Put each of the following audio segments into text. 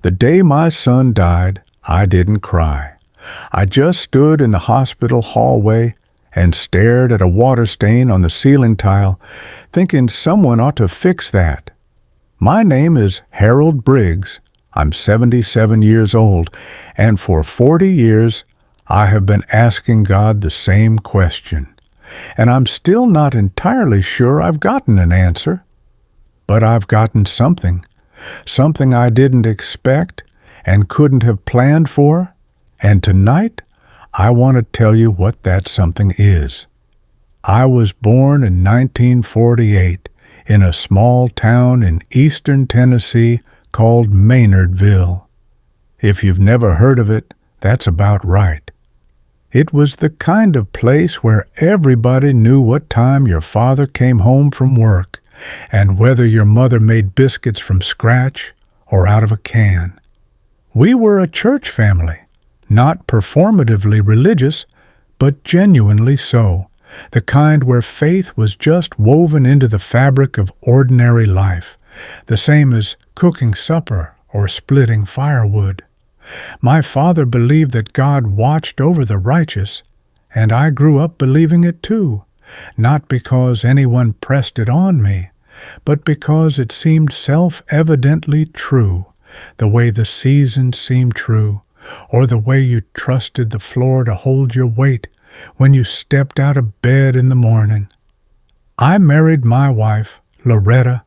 The day my son died, I didn't cry. I just stood in the hospital hallway and stared at a water stain on the ceiling tile, thinking someone ought to fix that. My name is Harold Briggs. I'm 77 years old, and for 40 years I have been asking God the same question. And I'm still not entirely sure I've gotten an answer. But I've gotten something I didn't expect and couldn't have planned for, and tonight I want to tell you what that something is. I was born in 1948 in a small town in eastern Tennessee called Maynardville. If you've never heard of it, that's about right. It was the kind of place where everybody knew what time your father came home from work, and whether your mother made biscuits from scratch or out of a can. We were a church family, not performatively religious, but genuinely so, the kind where faith was just woven into the fabric of ordinary life, the same as cooking supper or splitting firewood. My father believed that God watched over the righteous, and I grew up believing it too, not because anyone pressed it on me, but because it seemed self-evidently true, the way the seasons seemed true, or the way you trusted the floor to hold your weight when you stepped out of bed in the morning. I married my wife, Loretta,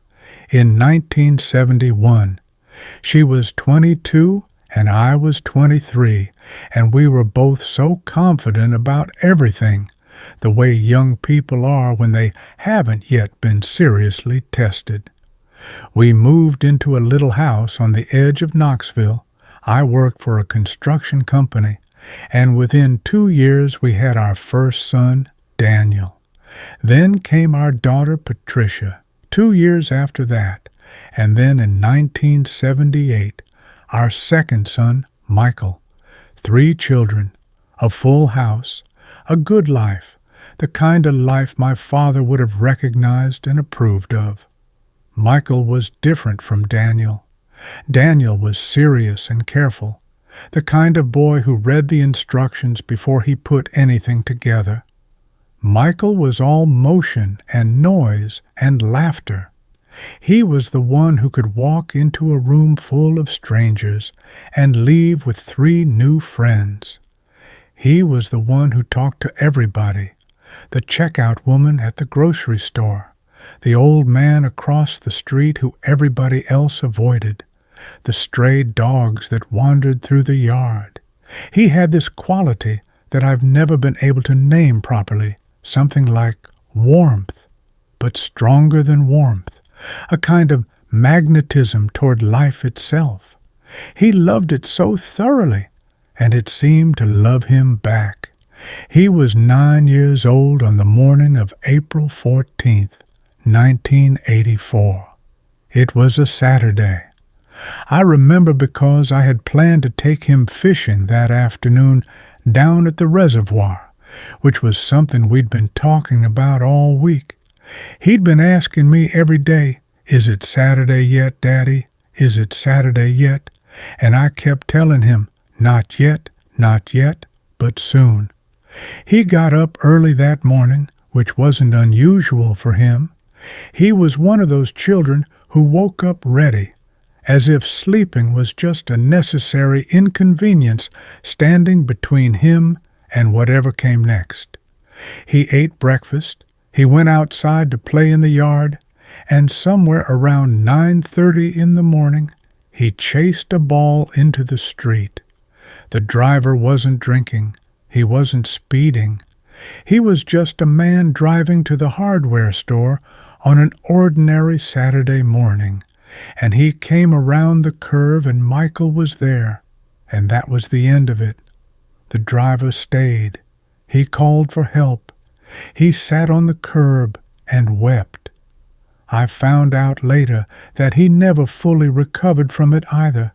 in 1971. She was 22 and I was 23, and we were both so confident about everything, the way young people are when they haven't yet been seriously tested. We moved into a little house on the edge of Knoxville. I worked for a construction company, and within 2 years we had our first son, Daniel. Then came our daughter, Patricia, 2 years after that, and then in 1978, our second son, Michael. 3 children, a full house, a good life, the kind of life my father would have recognized and approved of. Michael was different from Daniel. Daniel was serious and careful, the kind of boy who read the instructions before he put anything together. Michael was all motion and noise and laughter. He was the one who could walk into a room full of strangers and leave with 3 new friends. He was the one who talked to everybody, the checkout woman at the grocery store, the old man across the street who everybody else avoided, the stray dogs that wandered through the yard. He had this quality that I've never been able to name properly, something like warmth, but stronger than warmth, a kind of magnetism toward life itself. He loved it so thoroughly, and it seemed to love him back. He was 9 years old on the morning of April 14th, 1984. It was a Saturday. I remember because I had planned to take him fishing that afternoon down at the reservoir, which was something we'd been talking about all week. He'd been asking me every day, "Is it Saturday yet, Daddy? Is it Saturday yet?" And I kept telling him, not yet, but soon. He got up early that morning, which wasn't unusual for him. He was one of those children who woke up ready, as if sleeping was just a necessary inconvenience standing between him and whatever came next. He ate breakfast, he went outside to play in the yard, and somewhere around 9:30 in the morning, he chased a ball into the street. The driver wasn't drinking, he wasn't speeding. He was just a man driving to the hardware store on an ordinary Saturday morning, and he came around the curve and Michael was there, and that was the end of it. The driver stayed. He called for help. He sat on the curb and wept. I found out later that he never fully recovered from it either,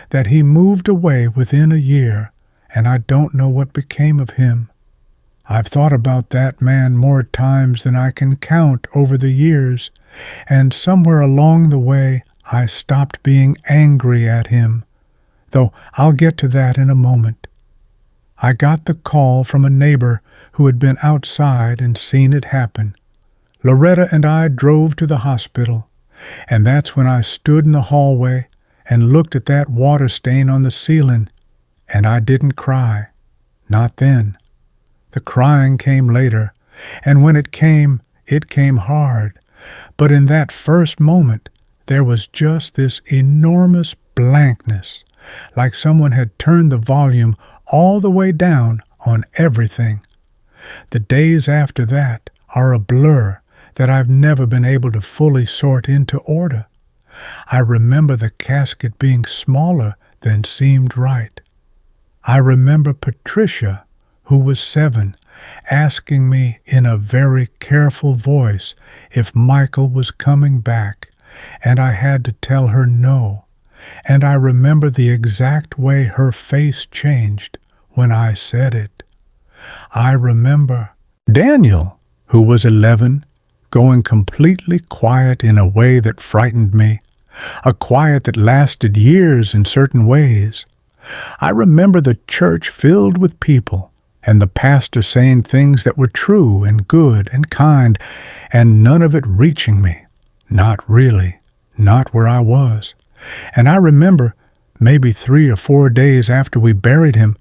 that he moved away within a year, and I don't know what became of him. I've thought about that man more times than I can count over the years, and somewhere along the way I stopped being angry at him, though I'll get to that in a moment. I got the call from a neighbor who had been outside and seen it happen. Loretta and I drove to the hospital, and that's when I stood in the hallway and looked at that water stain on the ceiling, and I didn't cry. Not then. The crying came later, and when it came hard. But in that first moment, there was just this enormous blankness, like someone had turned the volume all the way down on everything. The days after that are a blur that I've never been able to fully sort into order. I remember the casket being smaller than seemed right. I remember Patricia, who was 7, asking me in a very careful voice if Michael was coming back, and I had to tell her no. And I remember the exact way her face changed when I said it. I remember Daniel, who was 11, going completely quiet in a way that frightened me, a quiet that lasted years in certain ways. I remember the church filled with people, and the pastor saying things that were true and good and kind, and none of it reaching me. Not really. Not where I was. And I remember, maybe 3 or 4 days after we buried him,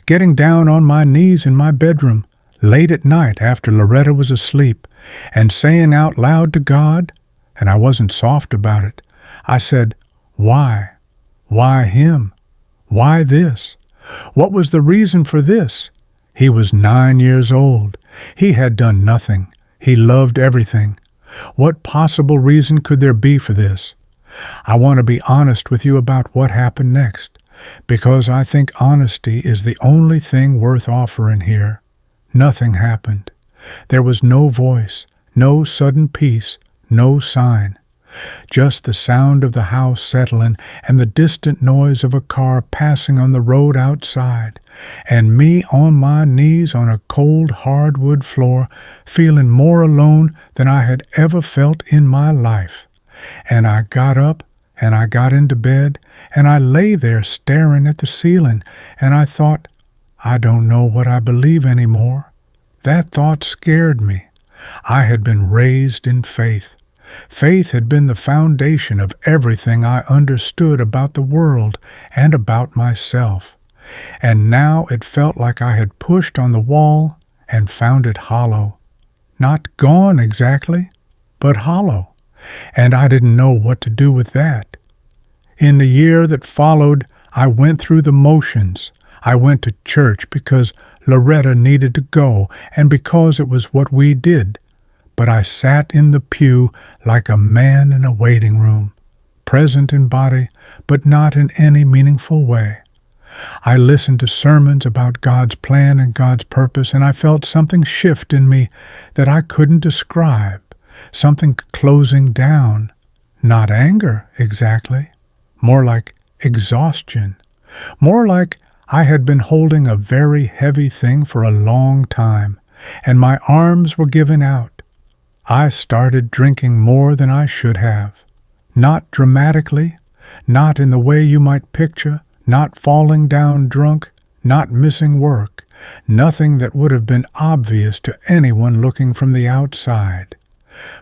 getting down on my knees in my bedroom, late at night after Loretta was asleep, and saying out loud to God, and I wasn't soft about it, I said, "Why? Why him? Why this? What was the reason for this? He was 9 years old. He had done nothing. He loved everything. What possible reason could there be for this?" I want to be honest with you about what happened next, because I think honesty is the only thing worth offering here. Nothing happened. There was no voice, no sudden peace, no sign. Just the sound of the house settling and the distant noise of a car passing on the road outside, and me on my knees on a cold hardwood floor, feeling more alone than I had ever felt in my life. And I got up, and I got into bed, and I lay there staring at the ceiling, and I thought, I don't know what I believe anymore. That thought scared me. I had been raised in faith. Faith had been the foundation of everything I understood about the world and about myself. And now it felt like I had pushed on the wall and found it hollow. Not gone exactly, but hollow. And I didn't know what to do with that. In the year that followed, I went through the motions. I went to church because Loretta needed to go and because it was what we did. But I sat in the pew like a man in a waiting room, present in body, but not in any meaningful way. I listened to sermons about God's plan and God's purpose, and I felt something shift in me that I couldn't describe, something closing down. Not anger, exactly. More like exhaustion. More like I had been holding a very heavy thing for a long time, and my arms were giving out. I started drinking more than I should have. Not dramatically, not in the way you might picture, not falling down drunk, not missing work, nothing that would have been obvious to anyone looking from the outside.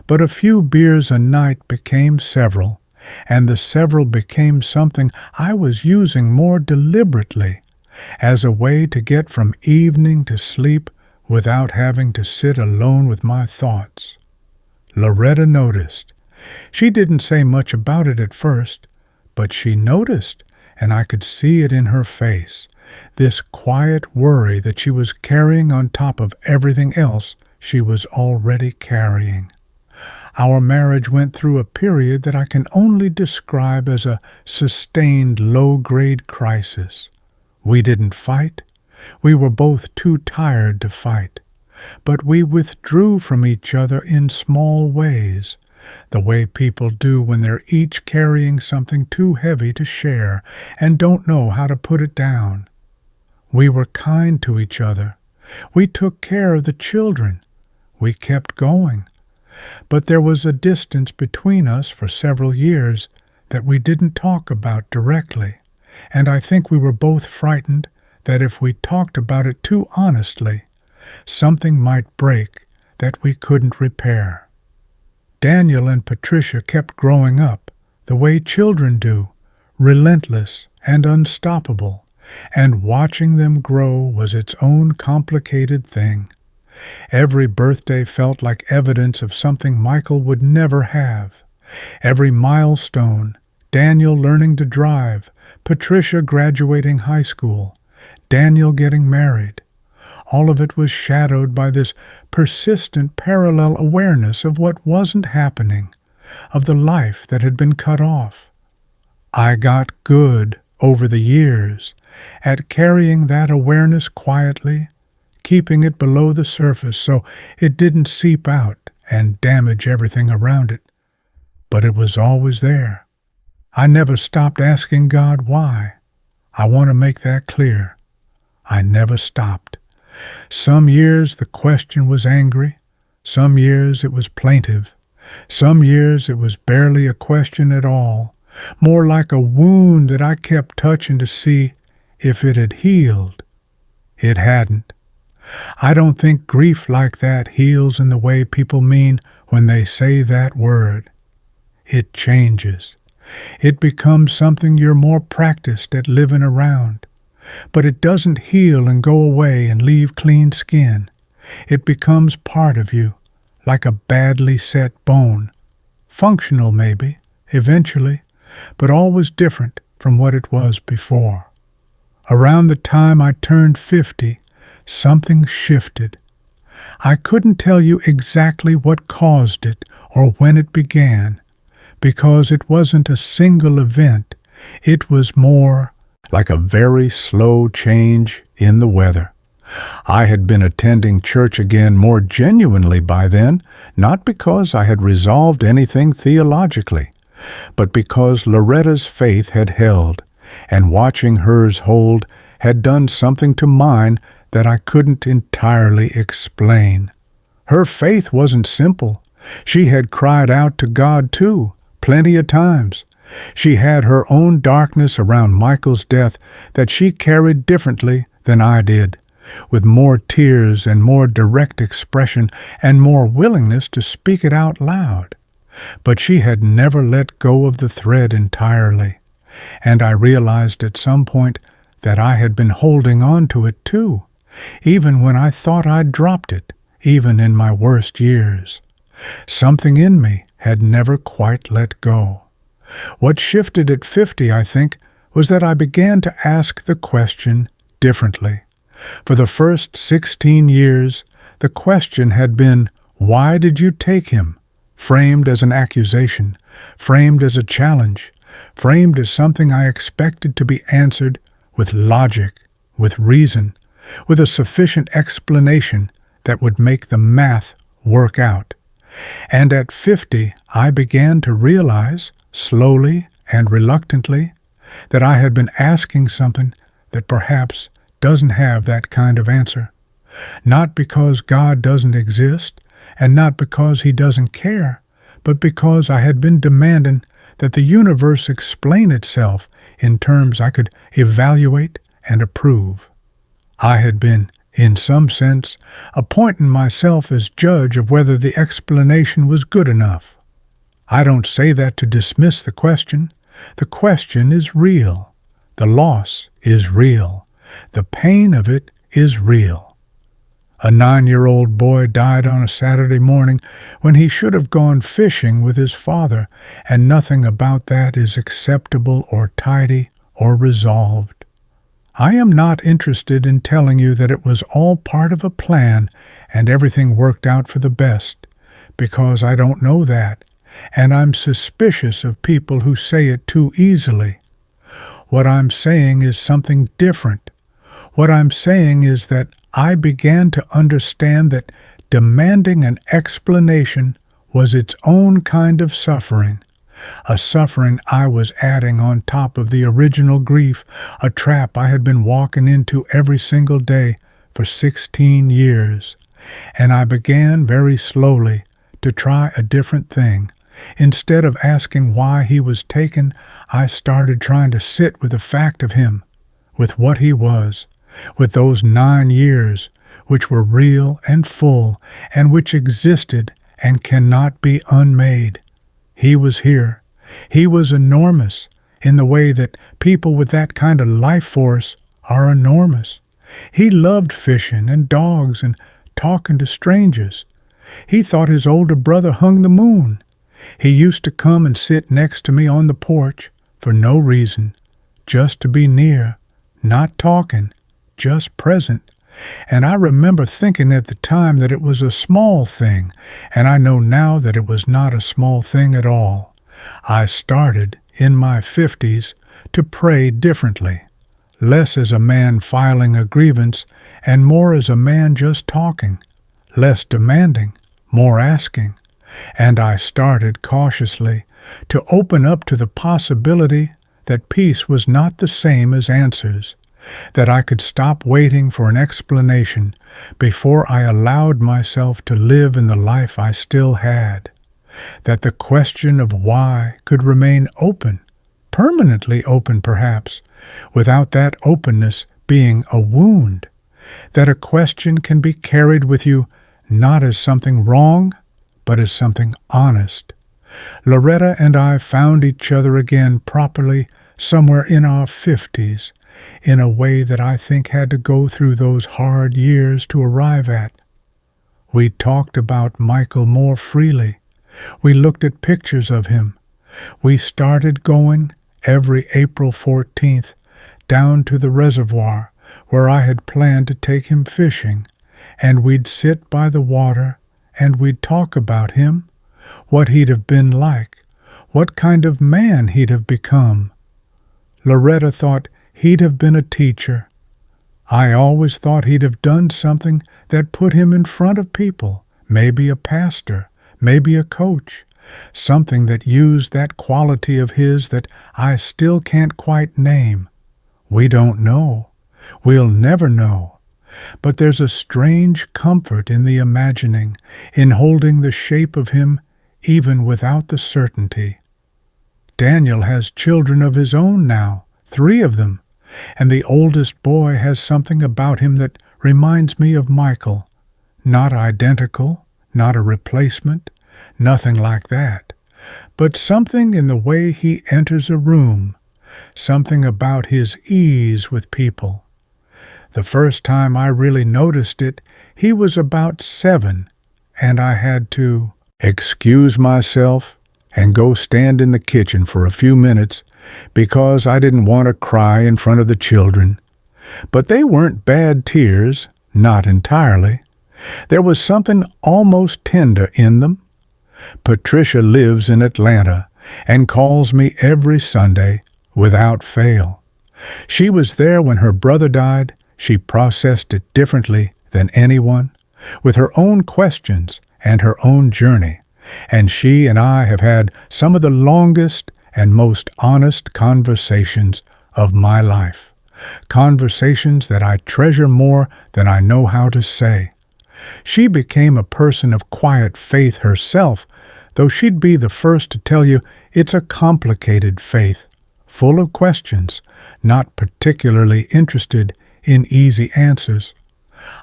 But a few beers a night became several, and the several became something I was using more deliberately, as a way to get from evening to sleep without having to sit alone with my thoughts. Loretta noticed. She didn't say much about it at first, but she noticed, and I could see it in her face, this quiet worry that she was carrying on top of everything else she was already carrying. Our marriage went through a period that I can only describe as a sustained low-grade crisis. We didn't fight. We were both too tired to fight. But we withdrew from each other in small ways, the way people do when they're each carrying something too heavy to share and don't know how to put it down. We were kind to each other. We took care of the children. We kept going. But there was a distance between us for several years that we didn't talk about directly, and I think we were both frightened that if we talked about it too honestly, something might break that we couldn't repair. Daniel and Patricia kept growing up the way children do, relentless and unstoppable, and watching them grow was its own complicated thing. Every birthday felt like evidence of something Michael would never have. Every milestone, Daniel learning to drive, Patricia graduating high school, Daniel getting married. All of it was shadowed by this persistent parallel awareness of what wasn't happening, of the life that had been cut off. I got good over the years at carrying that awareness quietly, keeping it below the surface so it didn't seep out and damage everything around it. But it was always there. I never stopped asking God why. I want to make that clear. I never stopped. Some years the question was angry. Some years it was plaintive. Some years it was barely a question at all, more like a wound that I kept touching to see if it had healed. It hadn't. I don't think grief like that heals in the way people mean when they say that word. It changes. It becomes something you're more practiced at living around. But it doesn't heal and go away and leave clean skin. It becomes part of you, like a badly set bone. Functional maybe, eventually, but always different from what it was before. Around the time I turned 50, something shifted. I couldn't tell you exactly what caused it or when it began, because it wasn't a single event. It was more like a very slow change in the weather. I had been attending church again more genuinely by then, not because I had resolved anything theologically, but because Loretta's faith had held, and watching hers hold had done something to mine that I couldn't entirely explain. Her faith wasn't simple. She had cried out to God too, plenty of times. She had her own darkness around Michael's death that she carried differently than I did, with more tears and more direct expression and more willingness to speak it out loud. But she had never let go of the thread entirely, and I realized at some point that I had been holding on to it too, even when I thought I'd dropped it, even in my worst years. Something in me had never quite let go. What shifted at 50, I think, was that I began to ask the question differently. For the first 16 years, the question had been, why did you take him? Framed as an accusation, framed as a challenge, framed as something I expected to be answered with logic, with reason, with a sufficient explanation that would make the math work out. And at 50, I began to realize, slowly and reluctantly, that I had been asking something that perhaps doesn't have that kind of answer. Not because God doesn't exist, and not because He doesn't care, but because I had been demanding that the universe explain itself in terms I could evaluate and approve. I had been, in some sense, appointing myself as judge of whether the explanation was good enough. I don't say that to dismiss the question. The question is real. The loss is real. The pain of it is real. A 9-year-old boy died on a Saturday morning when he should have gone fishing with his father, and nothing about that is acceptable or tidy or resolved. I am not interested in telling you that it was all part of a plan and everything worked out for the best, because I don't know that, and I'm suspicious of people who say it too easily. What I'm saying is something different. What I'm saying is that I began to understand that demanding an explanation was its own kind of suffering, a suffering I was adding on top of the original grief, a trap I had been walking into every single day for 16 years. And I began very slowly to try a different thing, Instead of asking why he was taken, I started trying to sit with the fact of him, with what he was, with those 9 years, which were real and full, and which existed and cannot be unmade. He was here. He was enormous, in the way that people with that kind of life force are enormous. He loved fishing and dogs and talking to strangers. He thought his older brother hung the moon. He used to come and sit next to me on the porch for no reason, just to be near, not talking, just present. And I remember thinking at the time that it was a small thing, and I know now that it was not a small thing at all. I started, in my 50s, to pray differently, less as a man filing a grievance and more as a man just talking, less demanding, more asking. And I started cautiously to open up to the possibility that peace was not the same as answers, that I could stop waiting for an explanation before I allowed myself to live in the life I still had, that the question of why could remain open, permanently open perhaps, without that openness being a wound, that a question can be carried with you not as something wrong, but as something honest. Loretta and I found each other again properly somewhere in our 50s, in a way that I think had to go through those hard years to arrive at. We talked about Michael more freely. We looked at pictures of him. We started going every April 14th down to the reservoir where I had planned to take him fishing, and we'd sit by the water and we'd talk about him, what he'd have been like, what kind of man he'd have become. Loretta thought he'd have been a teacher. I always thought he'd have done something that put him in front of people, maybe a pastor, maybe a coach, something that used that quality of his that I still can't quite name. We don't know. We'll never know. But there's a strange comfort in the imagining, in holding the shape of him even without the certainty. Daniel has children of his own now, 3 of them, and the oldest boy has something about him that reminds me of Michael. Not identical, not a replacement, nothing like that, but something in the way he enters a room, something about his ease with people. The first time I really noticed it, he was about 7, and I had to excuse myself and go stand in the kitchen for a few minutes because I didn't want to cry in front of the children. But they weren't bad tears, not entirely. There was something almost tender in them. Patricia lives in Atlanta and calls me every Sunday without fail. She was there when her brother died. She processed it differently than anyone, with her own questions and her own journey, and she and I have had some of the longest and most honest conversations of my life, conversations that I treasure more than I know how to say. She became a person of quiet faith herself, though she'd be the first to tell you it's a complicated faith, full of questions, not particularly interested in easy answers.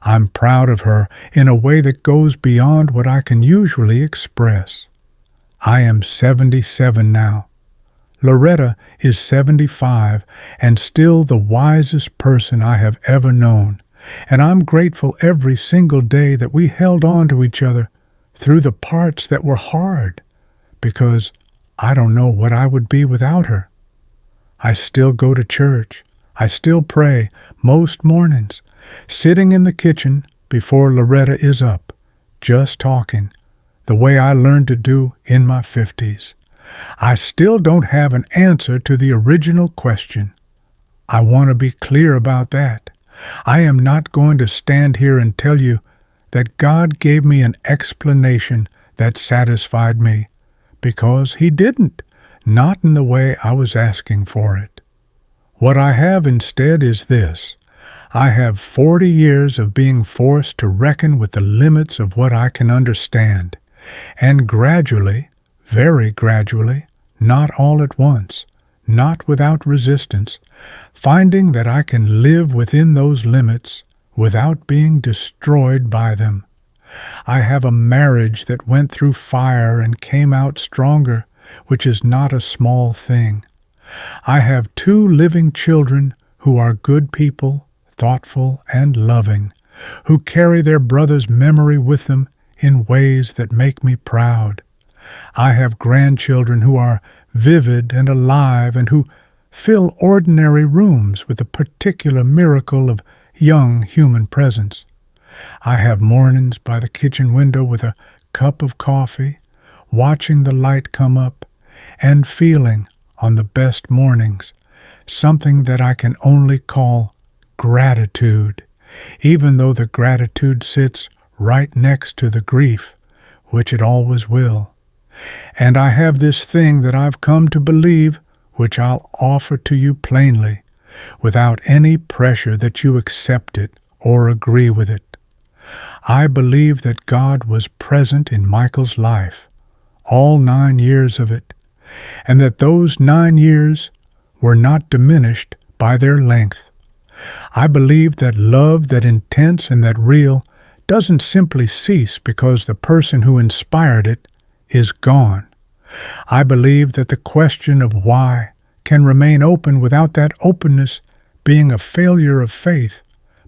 I'm proud of her in a way that goes beyond what I can usually express. I am 77 now. Loretta is 75 and still the wisest person I have ever known, and I'm grateful every single day that we held on to each other through the parts that were hard, because I don't know what I would be without her. I still go to church. I still pray most mornings, sitting in the kitchen before Loretta is up, just talking, the way I learned to do in my 50s. I still don't have an answer to the original question. I want to be clear about that. I am not going to stand here and tell you that God gave me an explanation that satisfied me, because He didn't, not in the way I was asking for it. What I have instead is this. I have 40 years of being forced to reckon with the limits of what I can understand, and gradually, very gradually, not all at once, not without resistance, finding that I can live within those limits without being destroyed by them. I have a marriage that went through fire and came out stronger, which is not a small thing. I have 2 living children who are good people, thoughtful and loving, who carry their brother's memory with them in ways that make me proud. I have grandchildren who are vivid and alive and who fill ordinary rooms with a particular miracle of young human presence. I have mornings by the kitchen window with a cup of coffee, watching the light come up, and feeling, on the best mornings, something that I can only call gratitude, even though the gratitude sits right next to the grief, which it always will. And I have this thing that I've come to believe, which I'll offer to you plainly, without any pressure that you accept it or agree with it. I believe that God was present in Michael's life, all 9 years of it, and that those 9 years were not diminished by their length. I believe that love that intense and that real doesn't simply cease because the person who inspired it is gone. I believe that the question of why can remain open without that openness being a failure of faith,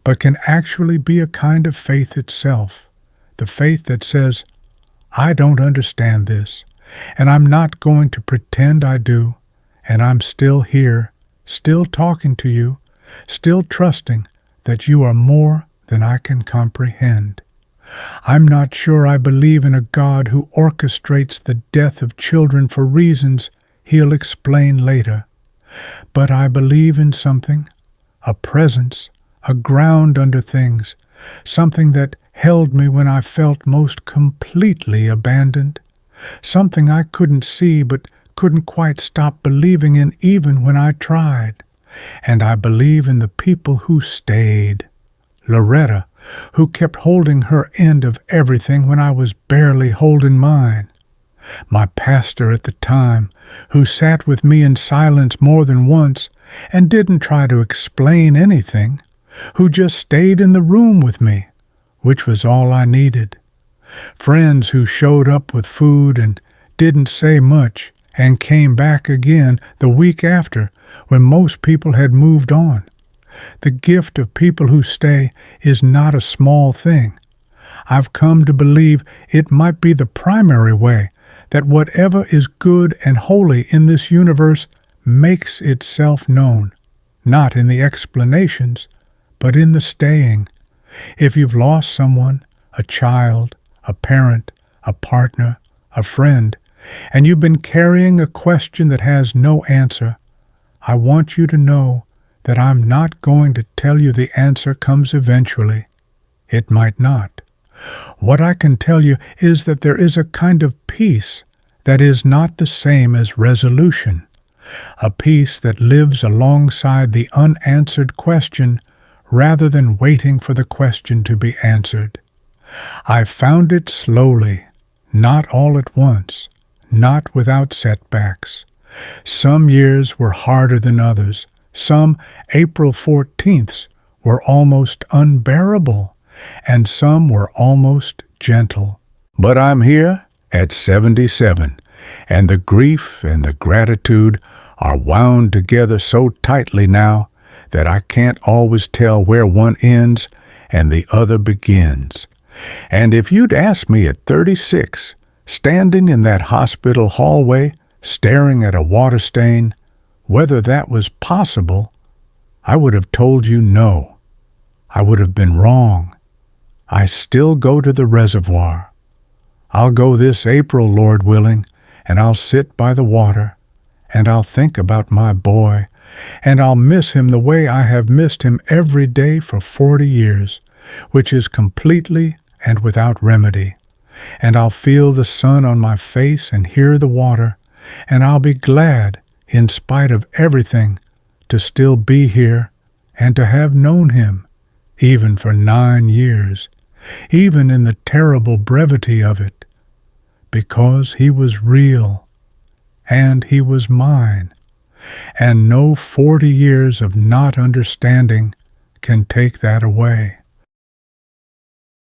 but can actually be a kind of faith itself, the faith that says, I don't understand this, and I'm not going to pretend I do, and I'm still here, still talking to you, still trusting that you are more than I can comprehend. I'm not sure I believe in a God who orchestrates the death of children for reasons he'll explain later, but I believe in something, a presence, a ground under things, something that held me when I felt most completely abandoned, something I couldn't see but couldn't quite stop believing in even when I tried. And I believe in the people who stayed. Loretta, who kept holding her end of everything when I was barely holding mine. My pastor at the time, who sat with me in silence more than once and didn't try to explain anything, who just stayed in the room with me, which was all I needed. Friends who showed up with food and didn't say much and came back again the week after when most people had moved on. The gift of people who stay is not a small thing. I've come to believe it might be the primary way that whatever is good and holy in this universe makes itself known, not in the explanations, but in the staying. If you've lost someone, a child, a parent, a partner, a friend, and you've been carrying a question that has no answer, I want you to know that I'm not going to tell you the answer comes eventually. It might not. What I can tell you is that there is a kind of peace that is not the same as resolution, a peace that lives alongside the unanswered question rather than waiting for the question to be answered. I found it slowly, not all at once, not without setbacks. Some years were harder than others. Some April 14ths were almost unbearable, and some were almost gentle. But I'm here at 77, and the grief and the gratitude are wound together so tightly now that I can't always tell where one ends and the other begins. And if you'd asked me at 36, standing in that hospital hallway, staring at a water stain, whether that was possible, I would have told you no. I would have been wrong. I still go to the reservoir. I'll go this April, Lord willing, and I'll sit by the water, and I'll think about my boy, and I'll miss him the way I have missed him every day for 40 years, which is completely and without remedy. And I'll feel the sun on my face and hear the water, and I'll be glad, in spite of everything, to still be here and to have known him, even for 9 years, even in the terrible brevity of it. because he was real, and he was mine, and no 40 years of not understanding can take that away.